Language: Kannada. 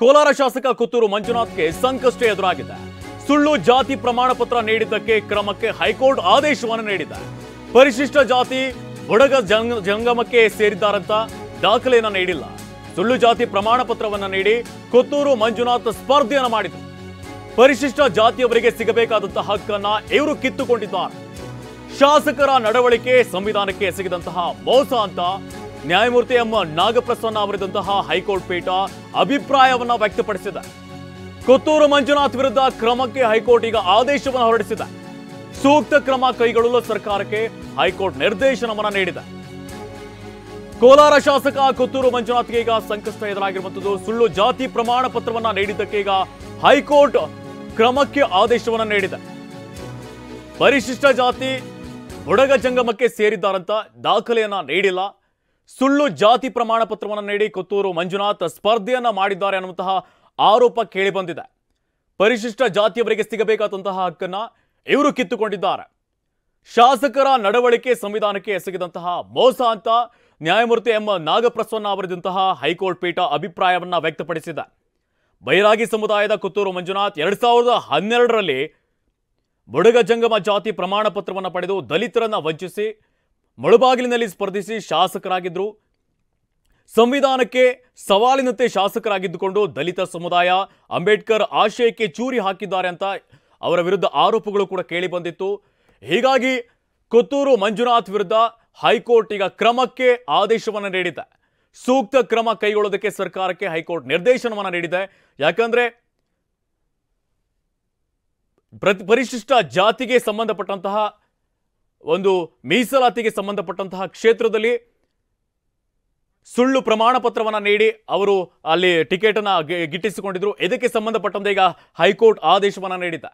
ಕೋಲಾರ ಶಾಸಕ ಕೊತ್ತೂರು ಮಂಜುನಾಥ್ಗೆ ಸಂಕಷ್ಟ ಎದುರಾಗಿದೆ. ಸುಳ್ಳು ಜಾತಿ ಪ್ರಮಾಣ ಪತ್ರ ನೀಡಿದ್ದಕ್ಕೆ ಕ್ರಮಕ್ಕೆ ಹೈಕೋರ್ಟ್ ಆದೇಶವನ್ನು ನೀಡಿದೆ. ಪರಿಶಿಷ್ಟ ಜಾತಿ ಬುಡಗ ಜಂಗಮಕ್ಕೆ ಸೇರಿದ್ದಾರಂತ ದಾಖಲೆಯನ್ನು ನೀಡಿಲ್ಲ. ಸುಳ್ಳು ಜಾತಿ ಪ್ರಮಾಣ ಪತ್ರವನ್ನು ನೀಡಿ ಕೊತ್ತೂರು ಮಂಜುನಾಥ್ ಸ್ಪರ್ಧೆಯನ್ನು ಮಾಡಿದರು. ಪರಿಶಿಷ್ಟ ಜಾತಿಯವರಿಗೆ ಸಿಗಬೇಕಾದಂತಹ ಹಕ್ಕನ್ನ ಇವರು ಕಿತ್ತುಕೊಂಡಿದ್ದಾರೆ. ಶಾಸಕರ ನಡವಳಿಕೆ ಸಂವಿಧಾನಕ್ಕೆ ಎಸಗಿದಂತಹ ಮೋಸ ಅಂತ ನ್ಯಾಯಮೂರ್ತಿ ಎಂ ನಾಗಪ್ರಸನ್ನ ಅವರಿದ್ದಂತಹ ಹೈಕೋರ್ಟ್ ಪೀಠ ಅಭಿಪ್ರಾಯವನ್ನ ವ್ಯಕ್ತಪಡಿಸಿದೆ. ಕೊತ್ತೂರು ಮಂಜುನಾಥ್ ವಿರುದ್ಧ ಕ್ರಮಕ್ಕೆ ಹೈಕೋರ್ಟ್ ಈಗ ಆದೇಶವನ್ನು ಹೊರಡಿಸಿದೆ. ಸೂಕ್ತ ಕ್ರಮ ಕೈಗೊಳ್ಳಲು ಸರ್ಕಾರಕ್ಕೆ ಹೈಕೋರ್ಟ್ ನಿರ್ದೇಶನವನ್ನ ನೀಡಿದೆ. ಕೋಲಾರ ಶಾಸಕ ಕೊತ್ತೂರು ಮಂಜುನಾಥ್ಗೆ ಈಗ ಸಂಕಷ್ಟ ಎದುರಾಗಿರುವಂತದ್ದು. ಸುಳ್ಳು ಜಾತಿ ಪ್ರಮಾಣ ಪತ್ರವನ್ನ ನೀಡಿದ್ದಕ್ಕೆ ಈಗ ಹೈಕೋರ್ಟ್ ಕ್ರಮಕ್ಕೆ ಆದೇಶವನ್ನ ನೀಡಿದೆ. ಪರಿಶಿಷ್ಟ ಜಾತಿ ಬುಡಗ ಜಂಗಮಕ್ಕೆ ಸೇರಿದ್ದಾರಂತ ದಾಖಲೆಯನ್ನ ನೀಡಿಲ್ಲ. ಸುಳ್ಳು ಜಾತಿ ಪ್ರಮಾಣ ಪತ್ರವನ್ನು ನೀಡಿ ಕೊತ್ತೂರು ಮಂಜುನಾಥ್ ಸ್ಪರ್ಧೆಯನ್ನ ಮಾಡಿದ್ದಾರೆ ಅನ್ನುವಂತಹ ಆರೋಪ ಕೇಳಿ ಬಂದಿದೆ. ಪರಿಶಿಷ್ಟ ಜಾತಿಯವರಿಗೆ ಸಿಗಬೇಕಾದಂತಹ ಹಕ್ಕನ್ನ ಇವರು ಕಿತ್ತುಕೊಂಡಿದ್ದಾರೆ. ಶಾಸಕರ ನಡವಳಿಕೆ ಸಂವಿಧಾನಕ್ಕೆ ಎಸಗಿದಂತಹ ಮೋಸ ಅಂತ ನ್ಯಾಯಮೂರ್ತಿ ಎಂ ನಾಗಪ್ರಸನ್ನ ಅವರಿದ್ದಂತಹ ಹೈಕೋರ್ಟ್ ಪೀಠ ಅಭಿಪ್ರಾಯವನ್ನ ವ್ಯಕ್ತಪಡಿಸಿದೆ. ಬೈರಾಗಿ ಸಮುದಾಯದ ಕೊತ್ತೂರು ಮಂಜುನಾಥ್ 2012ರಲ್ಲಿ ಬುಡಗ ಜಂಗಮ ಜಾತಿ ಪ್ರಮಾಣ ಪತ್ರವನ್ನು ಪಡೆದು ದಲಿತರನ್ನ ವಂಚಿಸಿ ಮುಳುಬಾಗಿಲಿನಲ್ಲಿ ಸ್ಪರ್ಧಿಸಿ ಶಾಸಕರಾಗಿದ್ದರು. ಸಂವಿಧಾನಕ್ಕೆ ಸವಾಲಿನಂತೆ ಶಾಸಕರಾಗಿದ್ದುಕೊಂಡು ದಲಿತ ಸಮುದಾಯ ಅಂಬೇಡ್ಕರ್ ಆಶಯಕ್ಕೆ ಚೂರಿ ಹಾಕಿದ್ದಾರೆ ಅಂತ ಅವರ ವಿರುದ್ಧ ಆರೋಪಗಳು ಕೂಡ ಕೇಳಿ ಬಂದಿತ್ತು. ಹೀಗಾಗಿ ಕೊತ್ತೂರು ಮಂಜುನಾಥ್ ವಿರುದ್ಧ ಹೈಕೋರ್ಟ್ ಈಗ ಕ್ರಮಕ್ಕೆ ಆದೇಶವನ್ನು ನೀಡಿದೆ. ಸೂಕ್ತ ಕ್ರಮ ಕೈಗೊಳ್ಳೋದಕ್ಕೆ ಸರ್ಕಾರಕ್ಕೆ ಹೈಕೋರ್ಟ್ ನಿರ್ದೇಶನವನ್ನು ನೀಡಿದೆ. ಯಾಕಂದ್ರೆ ಪರಿಶಿಷ್ಟ ಜಾತಿಗೆ ಸಂಬಂಧಪಟ್ಟಂತಹ ಒಂದು ಮೀಸಲಾತಿಗೆ ಸಂಬಂಧಪಟ್ಟಂತಹ ಕ್ಷೇತ್ರದಲ್ಲಿ ಸುಳ್ಳು ಪ್ರಮಾಣ ಪತ್ರವನ್ನು ನೀಡಿ ಅವರು ಅಲ್ಲಿ ಟಿಕೆಟ್ ಅನ್ನ ಗಿಟ್ಟಿಸಿಕೊಂಡಿದ್ರು. ಇದಕ್ಕೆ ಸಂಬಂಧಪಟ್ಟಂತೆ ಈಗ ಹೈಕೋರ್ಟ್ ಆದೇಶವನ್ನು ನೀಡಿದೆ.